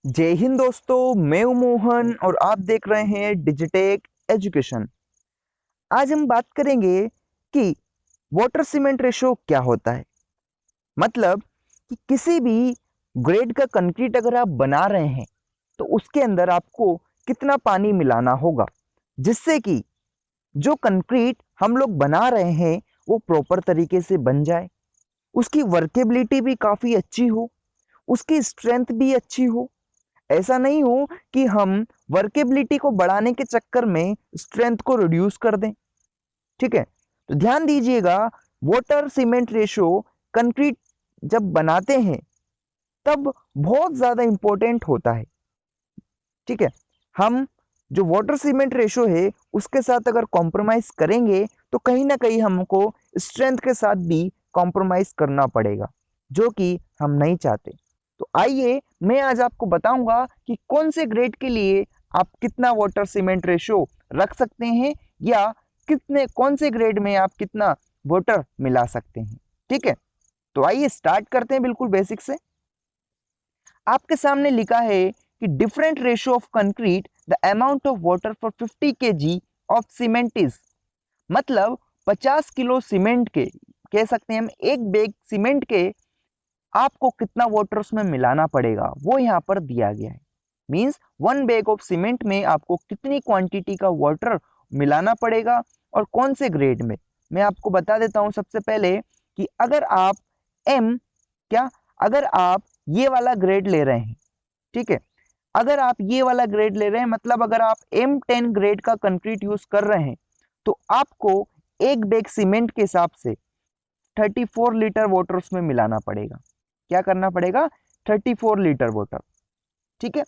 जय हिंद दोस्तों, मैं हूं मोहन और आप देख रहे हैं डिजिटेक एजुकेशन। आज हम बात करेंगे कि वाटर सीमेंट रेशो क्या होता है। मतलब कि किसी भी ग्रेड का कंक्रीट अगर आप बना रहे हैं तो उसके अंदर आपको कितना पानी मिलाना होगा, जिससे कि जो कंक्रीट हम लोग बना रहे हैं वो प्रॉपर तरीके से बन जाए, उसकी वर्केबिलिटी भी काफ़ी अच्छी हो, उसकी स्ट्रेंथ भी अच्छी हो। ऐसा नहीं हो कि हम वर्केबिलिटी को बढ़ाने के चक्कर में स्ट्रेंथ को रिड्यूस कर दें। ठीक है, तो ध्यान दीजिएगा, वाटर सीमेंट रेशो कंक्रीट जब बनाते हैं तब बहुत ज्यादा इंपॉर्टेंट होता है। ठीक है, हम जो वाटर सीमेंट रेशो है उसके साथ अगर कॉम्प्रोमाइज करेंगे तो कहीं ना कहीं हमको स्ट्रेंथ के साथ भी कॉम्प्रोमाइज करना पड़ेगा, जो कि हम नहीं चाहते। तो आइए मैं आज आपको बताऊंगा कि कौन से ग्रेड के लिए आप कितना वाटर सीमेंट रेशो रख सकते हैं, या कितने कौन से ग्रेड में आप कितना वाटर मिला सकते हैं। ठीक है, तो आइए स्टार्ट करते हैं बिल्कुल बेसिक से। आपके सामने लिखा है कि different ratio of concrete the amount of water for 50 KG of cement is. मतलब 50 किलो सीमेंट के, कह सकते हैं हम एक बैग सीमेंट के, आपको कितना वाटर उसमें मिलाना पड़ेगा वो यहाँ पर दिया गया है। Means one bag of cement में आपको कितनी क्वांटिटी का वाटर मिलाना पड़ेगा और कौन से ग्रेड में। मैं आपको बता देता हूँ सबसे पहले कि अगर आप एम क्या अगर आप ये वाला ग्रेड ले रहे हैं, ठीक है, अगर आप ये वाला ग्रेड ले रहे हैं, मतलब अगर आप M10 ग्रेड का कंक्रीट यूज कर रहे हैं तो आपको एक बैग सीमेंट के हिसाब से 34 लीटर वाटर उसमें मिलाना पड़ेगा। क्या करना पड़ेगा? 34 लीटर वाटर। ठीक है,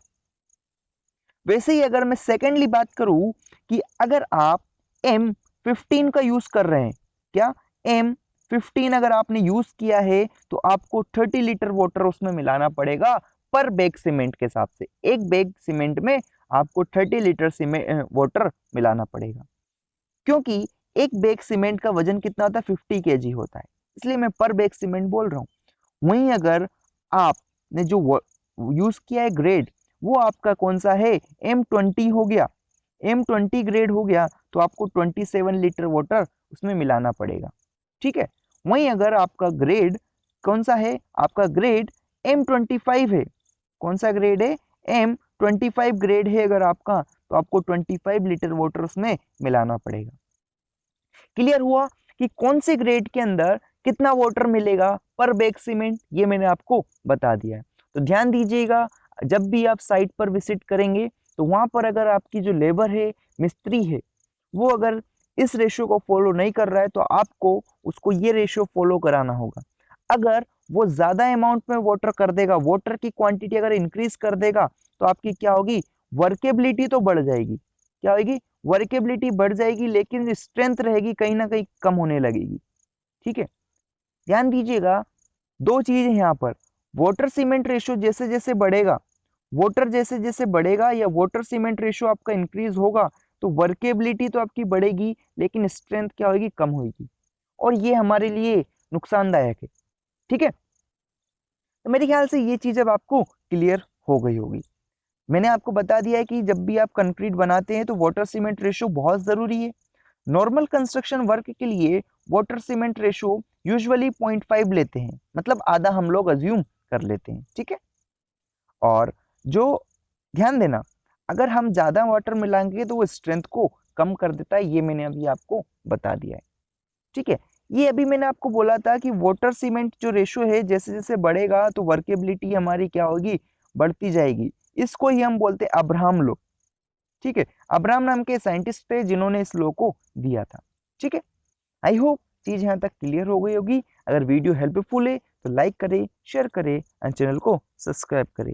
वैसे ही अगर मैं सेकेंडली बात करूं कि अगर आप M15 का यूज कर रहे हैं, क्या M15 अगर आपने यूज किया है तो आपको 30 लीटर वाटर उसमें मिलाना पड़ेगा पर बैग सीमेंट के हिसाब से। एक बैग सीमेंट में आपको 30 लीटर सीमेंट वाटर मिलाना पड़ेगा, क्योंकि एक बैग सीमेंट का वजन कितना होता है? 50 केजी होता है, इसलिए मैं पर बैग सीमेंट बोल रहा हूँ। वहीं अगर आपने जो यूज किया है ग्रेड, वो आपका कौन सा है? M20 हो गया। M20 ग्रेड हो गया तो आपको 27 लीटर वाटर उसमें मिलाना पड़ेगा। ठीक है, वहीं अगर आपका ग्रेड कौन सा है? आपका ग्रेड M25 है। कौन सा ग्रेड है? M25 ग्रेड है अगर आपका, तो आपको 25 लीटर वाटर उसमें मिलाना पड़ेगा। क्लियर हुआ कि कौन से ग्रेड के अंदर कितना वाटर मिलेगा पर बैग सीमेंट, ये मैंने आपको बता दिया है। तो ध्यान दीजिएगा, जब भी आप साइट पर विजिट करेंगे तो वहां पर अगर आपकी जो लेबर है, मिस्त्री है, वो अगर इस रेशियो को फॉलो नहीं कर रहा है तो आपको उसको ये रेशियो फॉलो कराना होगा। अगर वो ज्यादा अमाउंट में वाटर कर देगा, वाटर की क्वांटिटी अगर इंक्रीज कर देगा, तो आपकी क्या होगी? वर्केबिलिटी तो बढ़ जाएगी। क्या होगी? वर्केबिलिटी बढ़ जाएगी, लेकिन स्ट्रेंथ रहेगी कहीं ना कहीं कम होने लगेगी। ठीक है, ध्यान दीजिएगा, दो चीज है यहाँ पर। वाटर सीमेंट रेशियो जैसे जैसे बढ़ेगा, वाटर जैसे जैसे बढ़ेगा या वाटर सीमेंट रेशियो आपका इंक्रीज होगा, तो वर्केबिलिटी तो आपकी बढ़ेगी लेकिन स्ट्रेंथ क्या होगी? कम होगी, और ये हमारे लिए नुकसानदायक है। ठीक है, तो मेरे ख्याल से ये चीज अब आपको क्लियर हो गई होगी। मैंने आपको बता दिया है कि जब भी आप कंक्रीट बनाते हैं तो वाटर सीमेंट रेशियो बहुत ज़रूरी है। नॉर्मल कंस्ट्रक्शन वर्क के लिए वाटर सीमेंट रेशियो यूजुअली 0.5 लेते हैं, मतलब आधा हम लोग अज्यूम कर लेते हैं। ठीक है, और जो ध्यान देना, अगर हम ज़्यादा वाटर मिलाएंगे तो वो स्ट्रेंथ को कम कर देता है, ये मैंने अभी आपको बता दिया है। ठीक है, ये अभी मैंने आपको बोला था कि वाटर सीमेंट जो रेशियो है जैसे जैसे बढ़ेगा तो वर्केबिलिटी हमारी क्या होगी? बढ़ती जाएगी। इसको ही हम बोलते हैं अब्राहम लॉ। ठीक है, अब्राहम नाम के साइंटिस्ट थे जिन्होंने इस लॉ को दिया था। ठीक है, आई होप चीज यहाँ तक क्लियर हो गई होगी। अगर वीडियो हेल्पफुल है तो लाइक करें, शेयर करें एंड चैनल को सब्सक्राइब करें।